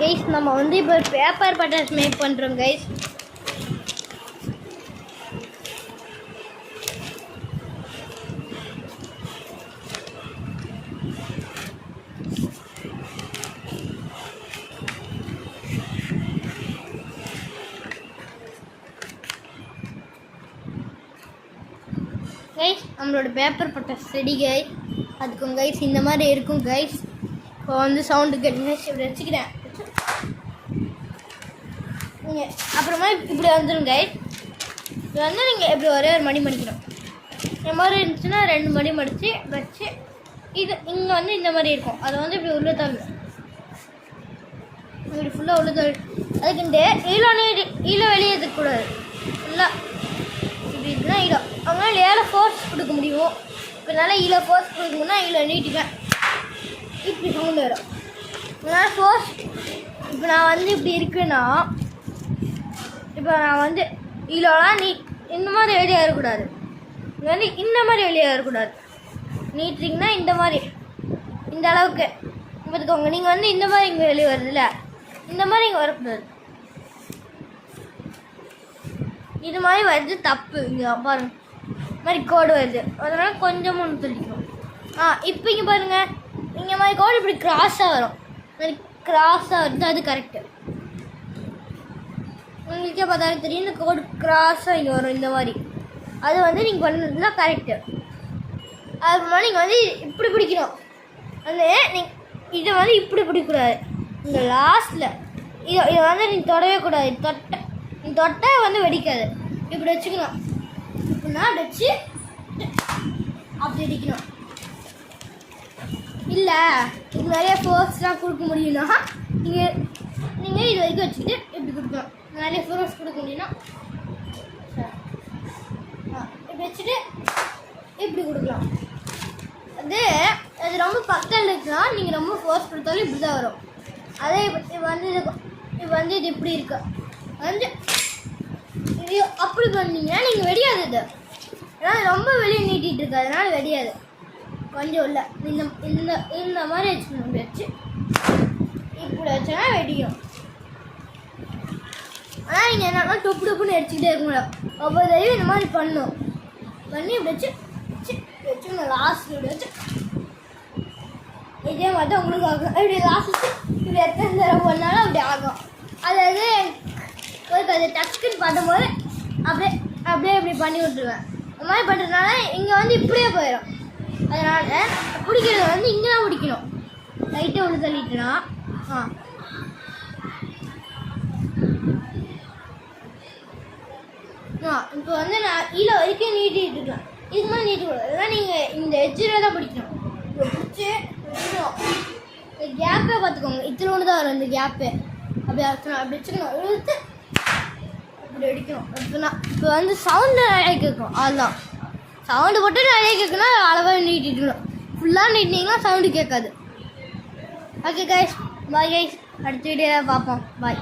Guys நம்ம வந்து இப்போ பேப்பர் பட்டாஸ் மேக் பண்ணுறோம் கைஸ். கைஸ் நம்மளோட பேப்பர் பட்டாஸ் ரெடி கைஸ். அதுக்கும் கைஸ் இந்த மாதிரி இருக்கும் கைஸ். இப்போ வந்து சவுண்டு கேட்டுங்க. இப்படி வச்சுக்கிறேன். நீங்கள் அப்புறமா இப்படி வந்துடும் கைஸ். இது வந்து நீங்கள் இப்படி ஒரே ஒரு மடி மடிக்கணும். இந்த மாதிரி இருந்துச்சுன்னா 2 மடி மடித்து வச்சு இது இங்கே வந்து இந்த மாதிரி இருக்கும். அதை வந்து இப்படி உள்ள தள்ளணும். இப்படி ஃபுல்லாக உள்ள தள்ளு. அதுக்குண்டு ஈழம் வெளியே இருக்கக்கூடாது. ஃபுல்லாக இப்படி இருக்குன்னா ஈழம் அவங்களால ஏழை ஃபோர்ஸ் கொடுக்க முடியும். இப்போ என்னால் ஈழ ஃபோர்ஸ் கொடுக்கணும்னா ஈழம் நீட்டிப்பேன். இப்படி சவுண்டு வரும். அதனால் ஃபோர்ஸ் இப்போ நான் வந்து இப்படி இருக்குன்னா இப்போ நான் வந்து ஈழம்லாம் இந்த மாதிரி வெளியே வரக்கூடாது. இங்கே வந்து இந்த மாதிரி வெளியே வரக்கூடாது. நீட்டிங்கன்னா இந்த மாதிரி இந்த அளவுக்கு பார்த்துக்கோங்க. நீங்கள் வந்து இந்த மாதிரி இங்கே வெளியே வருதுல்ல, இந்த மாதிரி இங்கே வரக்கூடாது. இது மாதிரி வருது தப்பு. இங்கே பாருங்க இந்த மாதிரி கோடு வருது. அதனால் கொஞ்சம் ஒன்று தெளிக்கணும். இப்போ இங்கே பாருங்கள் இங்கே மாதிரி கோடு இப்படி கிராஸாக வரும். மாதிரி கிராஸாக வருது, அது கரெக்டு. உங்களுக்கே பார்த்தாலும் தெரியும் இந்த கோடு கிராஸாக இங்கே வரும் இந்த மாதிரி. அது வந்து நீங்கள் பண்ணது தான் கரெக்டு. அதுக்கப்புறமா நீங்கள் வந்து இப்படி பிடிக்கணும். வந்து இதை வந்து இப்படி பிடிக்கக்கூடாது. இந்த லாஸ்ட்டில் இதை வந்து நீங்கள் தொடவே கூடாது. நீ தொட்டால் வந்து வெடிக்காது. இப்படி வச்சுக்கணும். இப்படின்னா வச்சு அப்படி அடிக்கணும். இல்லை இது நிறைய ஃபோர்ஸ்லாம் கொடுக்க முடியும்னா நீங்கள் இது வரைக்கும் வச்சுக்கிட்டு இப்படி கொடுக்கணும். நிறைய ஃபோர்ஸ் கொடுக்க முடியும்னா இப்படி வச்சுட்டு இப்படி கொடுக்கலாம். அது ரொம்ப பக்கத்தில் இருக்குன்னா நீங்கள் ரொம்ப ஃபோர்ஸ் கொடுத்தாலும் இப்படி தான் வரும். அதே இப்போ வந்து இது இப்படி இருக்கு வந்து இது அப்படி பண்ணீங்கன்னா நீங்கள் வெடியாது. இது ஏன்னா ரொம்ப வெளியே நீட்டிகிட்டு இருக்கு, அதனால் வெடியாது. கொஞ்சம் இல்லை இந்த மாதிரி வச்சுக்கணும். இப்படி வச்சு இப்படி வச்சோன்னா வெடியும். ஆனால் நீங்கள் என்னன்னா டொப்புன்னு அடிச்சுக்கிட்டே இருக்கணும். ஒவ்வொரு தடவையும் இந்த மாதிரி பண்ணணும். பண்ணி இப்படி வச்சுக்கணும். லாஸ்ட் இப்படி வச்சு இதே மாதிரி தான் உங்களுக்கு ஆகும். இப்படி லாஸ்ட் வச்சு இப்படி எத்தனை தடவை பண்ணாலும் அப்படி ஆகும். அதாவது அது டக்குன்னு பண்ணும்போது அப்படியே இப்படி பண்ணி விட்டுருவேன். இந்த மாதிரி பண்ணுறதுனால இங்கே வந்து இப்படியே போயிடும். அதனால் பிடிக்கிறது வந்து இங்கே தான் பிடிக்கணும். லைட்டாக உள்ள தள்ளிட்டுனா இப்போ வந்து நான் ஈழ வரைக்கும் நீட்டிகிட்டு இருக்கேன். இதுக்கு மேலே நீட்டக்கூடாது. அதனால் நீங்கள் இந்த எஜ்ஜில் தான் பிடிக்கணும். இப்போ பிடிச்சி இந்த கேப்பே பார்த்துக்கோங்க. இத்தனை ஒன்று தான் வரும் இந்த கேப்பு. அப்படி அடிக்கணும். அப்படி வச்சுக்கணும். இழுத்து இப்படி அடிக்கணும். அப்படின்னா இப்போ வந்து சவுண்டு நிறைய கேட்கும். அதுதான் சவுண்டு போட்டு நிறைய கேட்குன்னா அளவாக நீட்டிட்டுக்கணும். ஃபுல்லாக நீட்டினீங்கன்னா சவுண்டு கேட்காது. Okay guys, bye guys. அடுத்த வீடியோவில் பார்ப்போம். பாய்.